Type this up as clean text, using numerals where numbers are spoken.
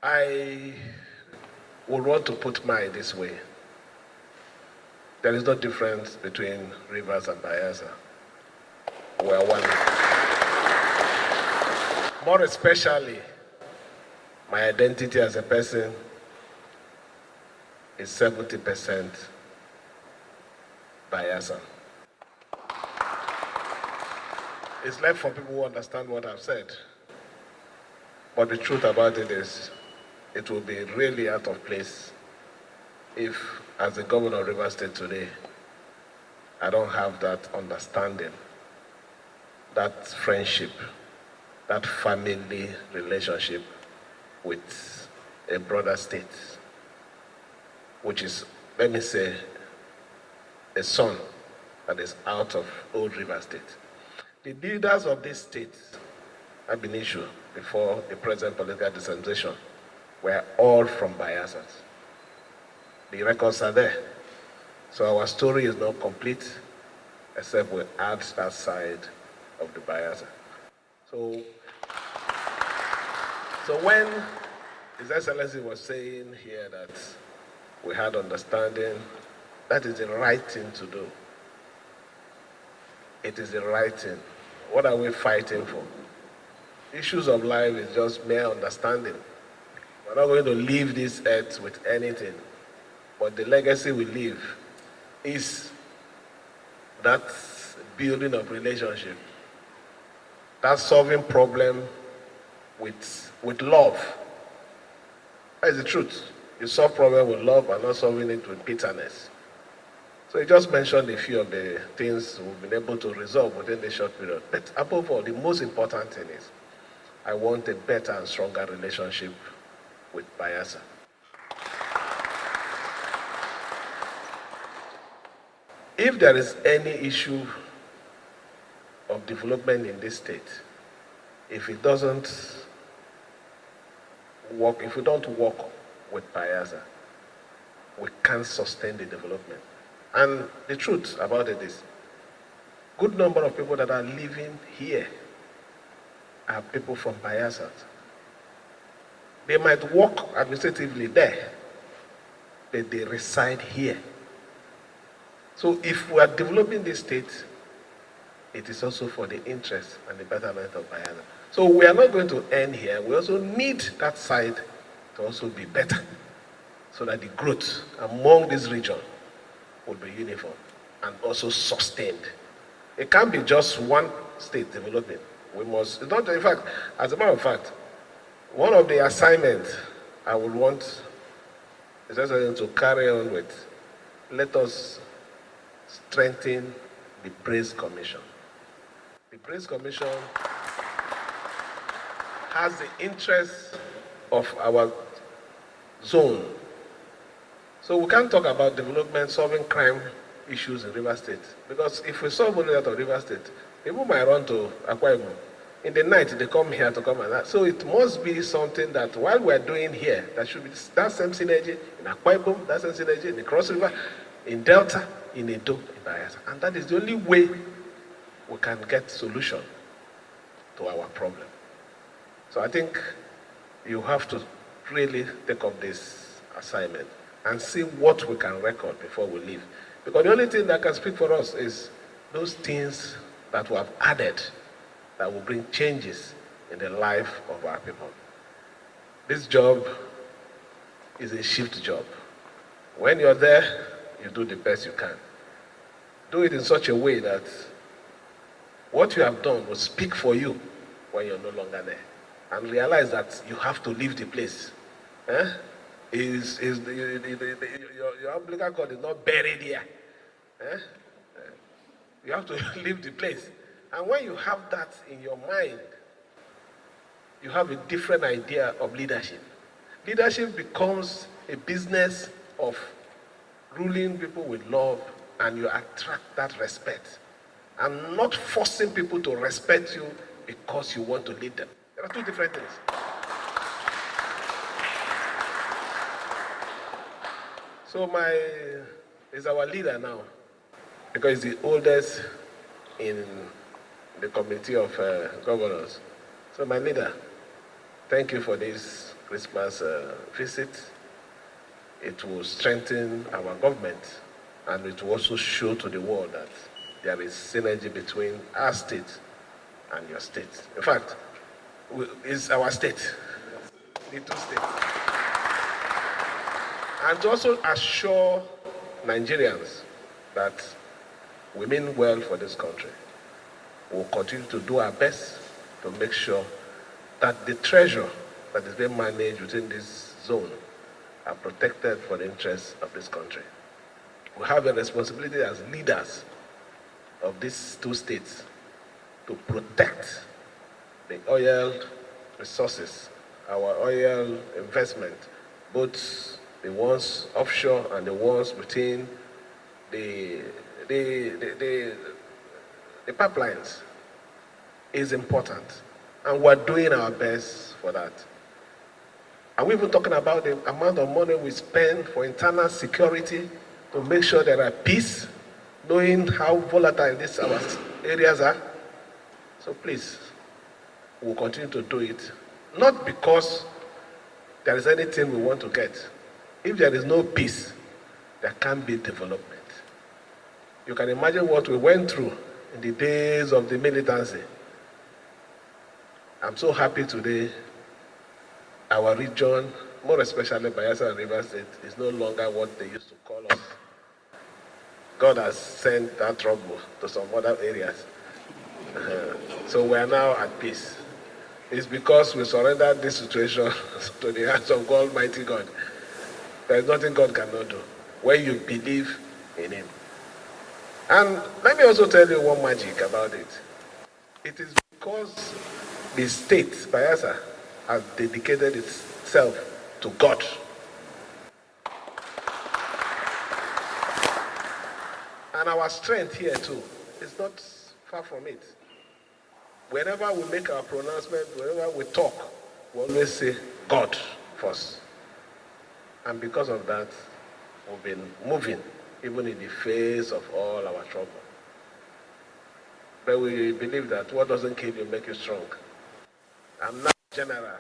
I would want to put mine this way. There is no difference between Rivers and Bayelsa. We are one. More especially, my identity as a person is 70% Bayelsa. It's left for people who understand what I've said. But the truth about it is, it will be really out of place if, as the governor of Rivers State today, I don't have that understanding, that friendship, that family relationship with a brother state, which is, let me say, a son that is out of old River State. The leaders of this state have been issued before the present political dispensation were all from Bayelsa. The records are there. So our story is not complete except we add that side of the Bayelsa. So when His Excellency was saying here that we had understanding, that is the right thing to do. It is the right thing. What are we fighting for? Issues of life is just mere understanding. We're not going to leave this earth with anything. But the legacy we leave is that building of relationship, that solving problem with love. That is the truth. You solve problem with love and not solving it with bitterness. So you just mentioned a few of the things we've been able to resolve within this short period. But above all, the most important thing is I want a better and stronger relationship with Bayelsa. If there is any issue of development in this state, if it doesn't work, if we don't work with Bayelsa, we can't sustain the development. And the truth about it is, good number of people that are living here are people from Bayelsa. They might work administratively there, but they reside here. So if we are developing this state, it is also for the interest and the betterment of Bayelsa. So we are not going to end here. We also need that side to also be better, so that the growth among this region will be uniform and also sustained. It can't be just one state developing. We must, in fact, as a matter of fact, one of the assignments I would want is to carry on with, let us strengthen the Praise Commission. The Praise Commission has the interest of our zone. So we can't talk about development, solving crime issues in River State. Because if we solve only that of River State, people might run to Akwa Ibom. In the night, they come here to come and that. So it must be something that while we're doing here, that should be that same synergy in Akwa Ibom, that same synergy in the Cross River, in Delta, in Edo, in Bayelsa. And that is the only way we can get solution to our problem. So I think you have to really take up this assignment and see what we can record before we leave. Because the only thing that can speak for us is those things that we have added that will bring changes in the life of our people. This job is a shift job. When you're there, you do the best you can. Do it in such a way that what you have done will speak for you when you're no longer there. And realize that you have to leave the place. Your umbilical cord is not buried here. You have to leave the place. And when you have that in your mind, you have a different idea of leadership. Leadership becomes a business of ruling people with love, and you attract that respect. And not forcing people to respect you because you want to lead them. There are two different things. So is our leader now, because he's the oldest in the committee of governors. So my leader, thank you for this Christmas visit. It will strengthen our government, and it will also show to the world that there is synergy between our state and your state. In fact, it's our state, the two states. And to also assure Nigerians that we mean well for this country. We'll continue to do our best to make sure that the treasure that is being managed within this zone are protected for the interests of this country. We have a responsibility as leaders of these two states to protect the oil resources, our oil investment, both the ones offshore and the ones within the pipelines is important. And we're doing our best for that. Are we even talking about the amount of money we spend for internal security to make sure there are peace, knowing how volatile these our areas are? So please, we'll continue to do it. Not because there is anything we want to get. If there is no peace, there can't be development. You can imagine what we went through in the days of the militancy. I'm so happy today our region, more especially Bayelsa and Rivers State, is no longer what they used to call us. God has sent that trouble to some other areas. So we are now at peace. It's because we surrendered this situation to the hands of God, Almighty God. There is nothing God cannot do when you believe in Him. And let me also tell you one magic about it. It is because the state, Bayelsa, has dedicated itself to God. And our strength here too is not far from it. Whenever we make our pronouncement, whenever we talk, we always say God first. And because of that, we've been moving, even in the face of all our trouble. But we believe that what doesn't kill you makes you strong. I'm not general.